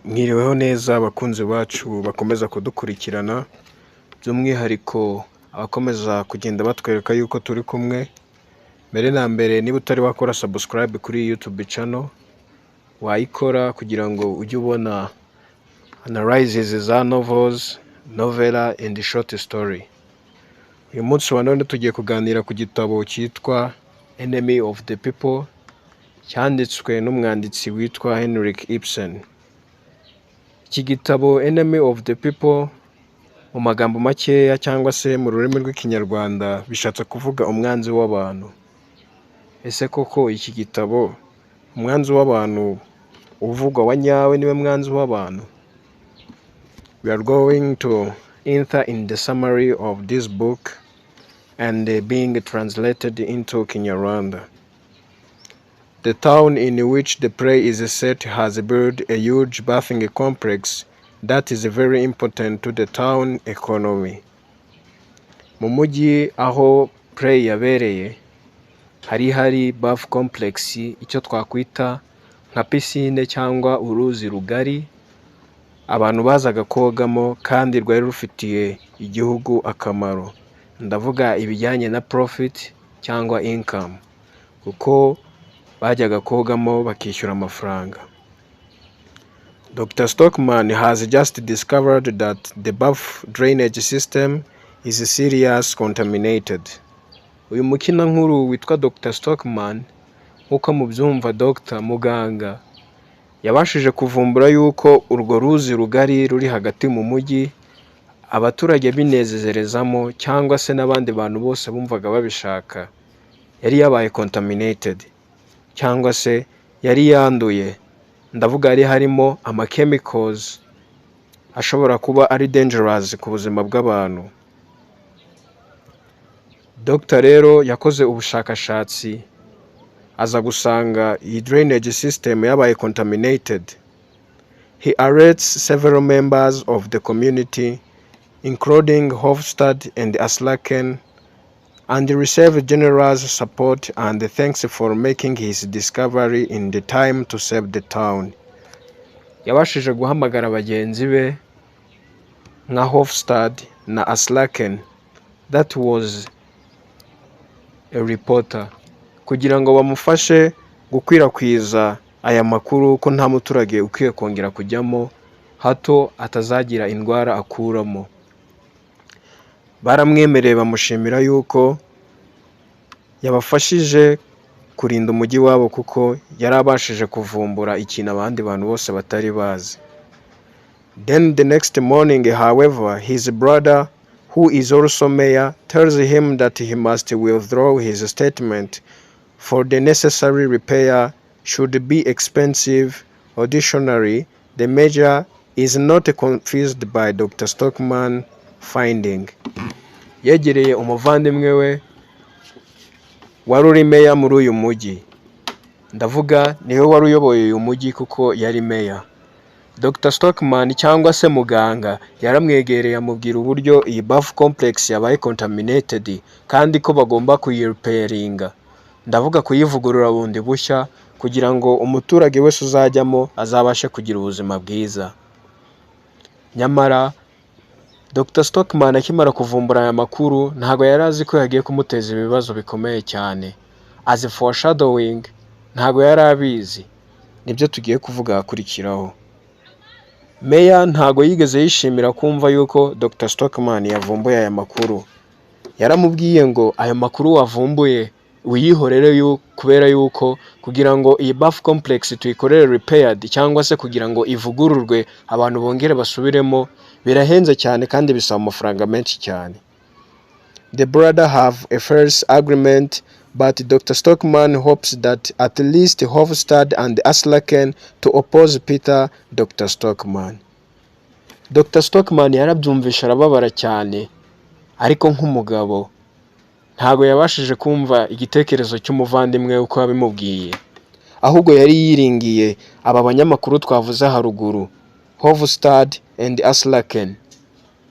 Mwiriweho neza abakunzi bacu bakomeza kudukurikirana, by'umwihariko abakomeza kugenda batwereka yuko turi kumwe. Mbere na mbere, niba utari wakora subscribe kuri YouTube channel, wayikora kugira ngo ujye ubona analyses za novels, novella and short story. Uyu munsi wa none tugiye kuganira ku gitabo cyitwa Enemy of the People, cyanditswe n'umwanditsi witwa Henrik Ibsen. Iki gitabo Enemy of the People, mu magambo makeya cyangwa se mu rurimi rw'Ikinyarwanda, bishatse kuvuga umwanzi w'abantu. Ese koko iki gitabo umwanzi w'abantu uvugwa wa nyawe niwe mwanzi w'abantu? We are going to enter in the summary of this book and being translated into Kinyarwanda. The town in which the play is set has built a huge bathing complex that is very important to the town economy. Mu mujyi aho play yabereye, hari bath complex, icyo twakwita nka piscine cyangwa uruzi rugari abantu bazaga kogamo kandi rwari rufitiye igihugu akamaro. Ndavuga ibijyanye na profit cyangwa income, kuko bajyaga kogamo bakishyura amafaranga. Dr. Stockmann has just discovered that the bath drainage system is seriously contaminated. Uyu mukina nkuru witwa Dr. Stockmann, nk'uko mubyumva Dr. Muganga, yabashije kuvumbura yuko urwo ruzi rugari ruri hagati mu mujyi abaturage binezezerezamo cyangwa se n'abandi bantu bose bumvaga babishaka, yari yabaye contaminated cyangwa se yari yanduye. Ndavuga yari harimo chemicals ashobora kuba ari dangerous ku buzima bw'abantu. Dr. rero yakoze ubushakashatsi aza gusanga iyi drainage system yabaye contaminated. He alerts several members of the community, including Hofstad and Aslaken, and received generous support and thanks for making his discovery in the time to save the town. Yabashije guhamagara bagenzi be nka Hofstad na Aslaken, that was a reporter, kugira ngo bamufashe gukwirakwiza aya makuru ko nta muturage ukwiye kongera kujyamo hato atazagira indwara akuramo. Baramwemereye bamushimira yuko yabafashije kurinda umujyi wabo, kuko yarabashije kuvumbura ikintu abandi bantu bose batari bazi. Then the next morning, however, his brother, who is also mayor, tells him that he must withdraw his statement, for the necessary repair should be expensive. Additionally, the mayor is not confused by Dr. Stockmann finding. Yegereye umuvandimwe we wari uri meya muri uyu mujyi, ndavuga niwe wari uyoboye uyu mujyi kuko yari meya. Dr. Stockmann cyangwa se muganga yaramwegereye amubwira uburyo iyi bath complex yabaye contaminated kandi ko bagomba kuyirepairinga, ndavuga kuyivugurura bundi bushya kugira ngo umuturage wese uzajyamo azabashe kugira ubuzima bwiza. Nyamara Dr. Stockmann akimara kuvumbura aya makuru ntago yari azi ko yagiye kumuteza ibibazo bikomeye cyane. As foreshadowing, ntago yari abizi. Nibyo tugiye kuvuga hakurikiraho. Meya ntago yigeze yishimira kumva yuko Dr. Stockmann yavumbuye aya makuru. Yaramubwiye ngo aya makuru wavumbuye uyihorere kubera yuko kugira ngo iyi bath complex tuyikorere repaired cyangwa se kugira ngo ivugururwe abantu bongere basubiremo birahenze cyane kandi bisaba amafaranga menshi cyane. The brother have a first agreement, but Dr. Stockmann hopes that at least Hofstad and Aslaken to oppose Peter Dr. Stockmann. Dr. Stockmann yarabyumvisha arababara cyane, ariko nk'umugabo ntago yabashije kumva igitekerezo cy'umuvandimwe uko yabimubwiye, ahubwo yari yiringiye aba banyamakuru twavuze haruguru, Hofstad and Aslaken.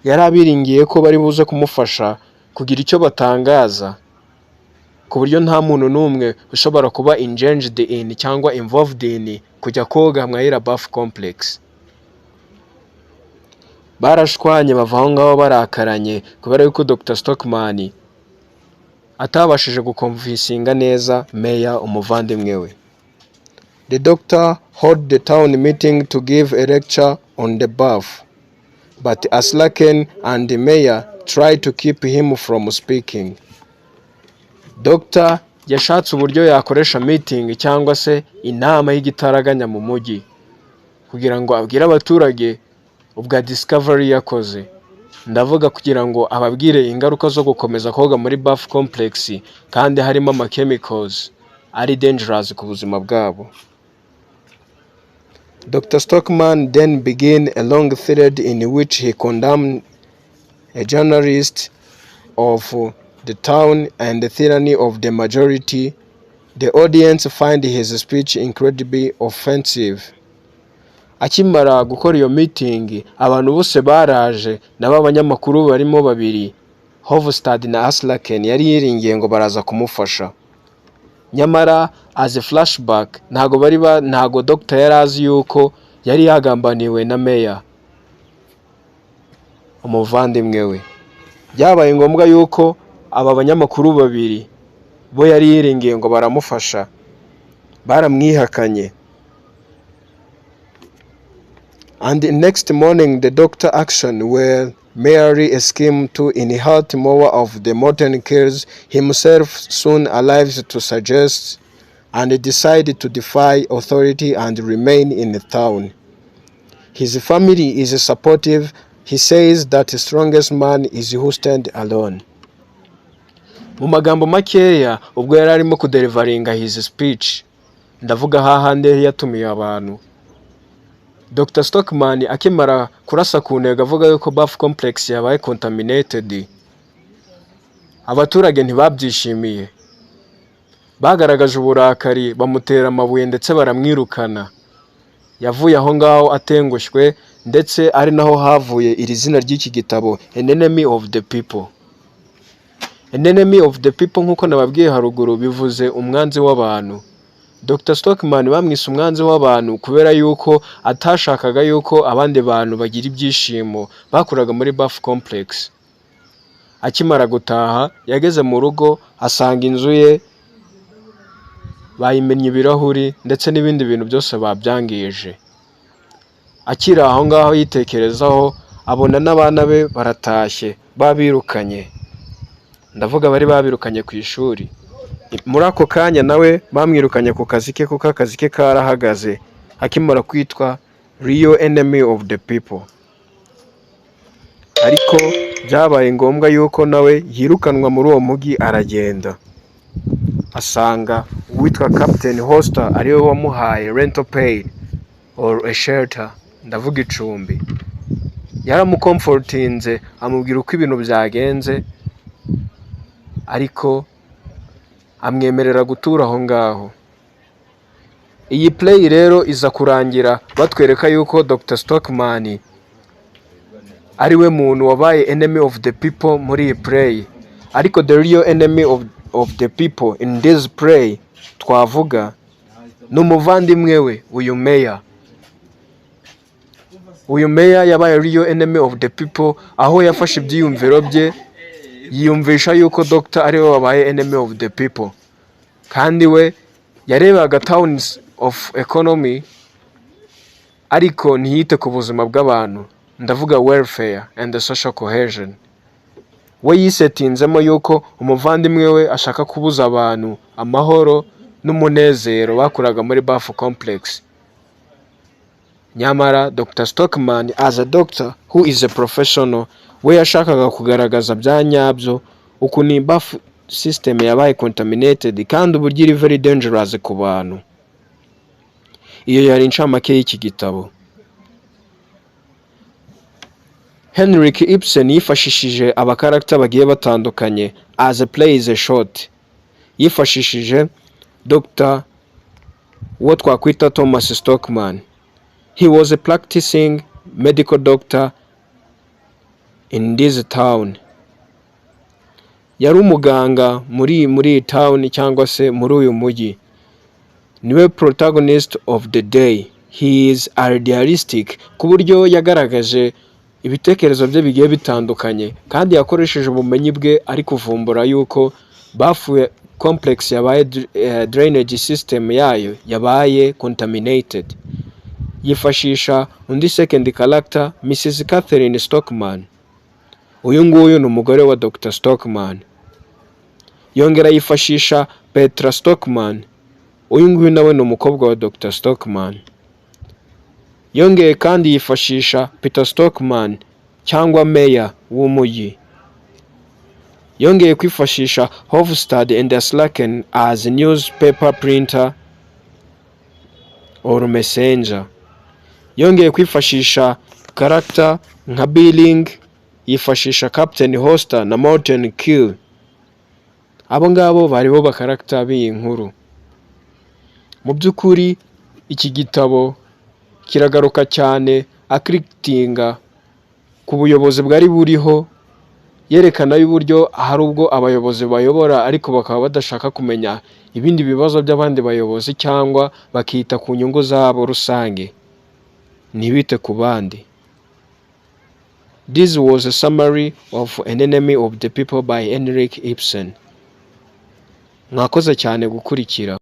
Yari abiringiye ko bari buze kumufasha kugira icyo batangaza, ku buryo nta muntu n'umwe ushobora kuba engaged in cyangwa involved in kujya koga mwayira bath complex. barashwanye bava aho ngaho barakaranye kubera yuko Dr. Stockmann atabashije gukonvinsinga neza Meya umuvandimwe we. The doctor held the town meeting to give a lecture on the bath, but Aslaken and the mayor tried to keep him from speaking. Dr. yashatse uburyo yakoresha meeting cyangwa se inama y'igitaraganya mu mujyi kugira ngo abwire abaturage ubwa discovery yakoze. Ndavuga kugira ngo ababwire ingaruka zo gukomeza koga muri bath complex kandi harimo ama chemicals ari dangerous ku buzima bwabo. Dr. Stockmann then began a long thread in which he condemned a journalist of the town and the tyranny of the majority. The audience find his speech incredibly offensive. Akimara gukora iyo meeting, abantu bose baraje naba abanyamakuru barimo babiri, Hovstad na Aslaken, yari yiringiye ngo baraza kumufasha. Nyamara as a flashback ntago Dr. yari azi yuko yari yagambaniwe na Meya umuvandimwe we. Byabaye ngombwa yuko aba banyamakuru babiri bo yari yiringiye ngo baramufasha baramwihakanye. And the next morning the doctor action were merely a scheme to inherit more of the modern cares himself soon arrives to suggest, and decided to defy authority and remain in the town. His family is supportive. He says that the strongest man is who stand alone. Mu magambo makeya ubwo yari arimo kudelivaringa his speech, ndavuga hahande yatumiye abantu, Dr. Stockmann akimara kurasa ku ntego avuga yuko bath complex yabaye contaminated, abaturage ntibabyishimiye, bagaragaje uburakari, bamutera amabuye ndetse baramwirukana. Yavuye aho ngaho atengushywe, ndetse ari naho havuye iri zina ry'iki gitabo, An Enemy of the People. An Enemy of the People nk'uko nababwiye haruguru bivuze umwanzi w'abantu. Dr. Stockmann bamwise umwanzi w'abantu kubera yuko atashakaga yuko abandi bantu bagira ibyishimo bakuraga muri bath complex. Akimara gutaha yageze mu rugo asanga inzu ye bayimennye ibirahuri ndetse n'ibindi bintu byose babyangije. Akiri aho ngaho yitekerezaho abona n'abana be baratashye babirukanye, ndavuga bari babirukanye ku ishuri. Muri ako kanya nawe bamwirukanye ku kazi ke kuko akazi ke karahagaze akimara kwitwa real enemy of the people. Ariko byabaye ngombwa yuko nawe yirukanwa muri uwo mujyi aragenda, asanga uwitwa Captain Hoster ariwe wamuhaye rental pay or a shelter, ndavuga icumbi. Yaramukomfortinze amubwira uko ibintu byagenze, ariko amwemerera gutura aho ngaho. Iyi play rero iza kurangira batwereka yuko Dr. Stockmann ariwe muntu wabaye enemy of the people muri iyi play, ariko the real enemy of the people in this play twavuga n'umuvandimwe we uyu Meya. Uyu Meya yabaye real enemy of the people aho yafashe ibyiyumviro bye yiyumvisha yuko Dr. ariwe wabaye enemy of the people, kandi we yarebaga towns of economy ariko ntiyite ku buzima bw'abantu, ndavuga welfare and the social cohesion. We yisetinzemo yuko umuvandimwe we ashaka kubuza abantu amahoro n'umunezero bakuraga muri bath complex. Nyamara Dr. Stockmann as a doctor who is a professional, we yashakaga kugaragaza bya nyabyo uko ni bath system yabaye contaminated kandi uburyo iri very dangerous ku bantu. Iyo yari incamake y'iki gitabo. Henrik Ibsen yifashishije abakarakter bagiye batandukanye as a play is a short. Yifashishije Dr. what twakwita Thomas Stockmann. He was a practicing medical doctor in this town. Yari umuganga muri town cyangwa se muri uyu mujyi. Niwe protagonist of the day. He is idealistic ku buryo yagaragaje ibitekerezo bye bigiye bitandukanye, kandi yakoresheje ubumenyi bwe ari kuvumbura yuko bafuye complex yabaye drainage system yayo yabaye contaminated. Yifashisha undi second character, Mrs. Catherine Stockmann. Uyu nguyu ni umugore wa Dr. Stockmann. Yongera yifashisha Petra Stockmann. Uyu nguyu nawe ni umukobwa wa Dr. Stockmann. Yongeye kandi yifashisha Peter Stockmann cyangwa Meya w'umujyi. Yongeye kwifashisha Hofstad and Slacken as newspaper printer or messenger. Yongeye kwifashisha character nka Billing, yifashisha Captain Hoster na Morton Kill. Abo ngabo bari bo bakarakta b'iyi nkuru. Mu by'ukuri iki gitabo kiragaruka cyane akritinga ku buyobozi bwari buriho, yerekana y'uburyo hari ubwo abayobozi bayobora ariko bakaba badashaka kumenya ibindi bibazo by'abandi bayobozi cyangwa bakita ku nyungu zabo rusange, ntibite ku bandi. This was a summary of An Enemy of the People by Henrik Ibsen. Mwakoze cyane gukurikira.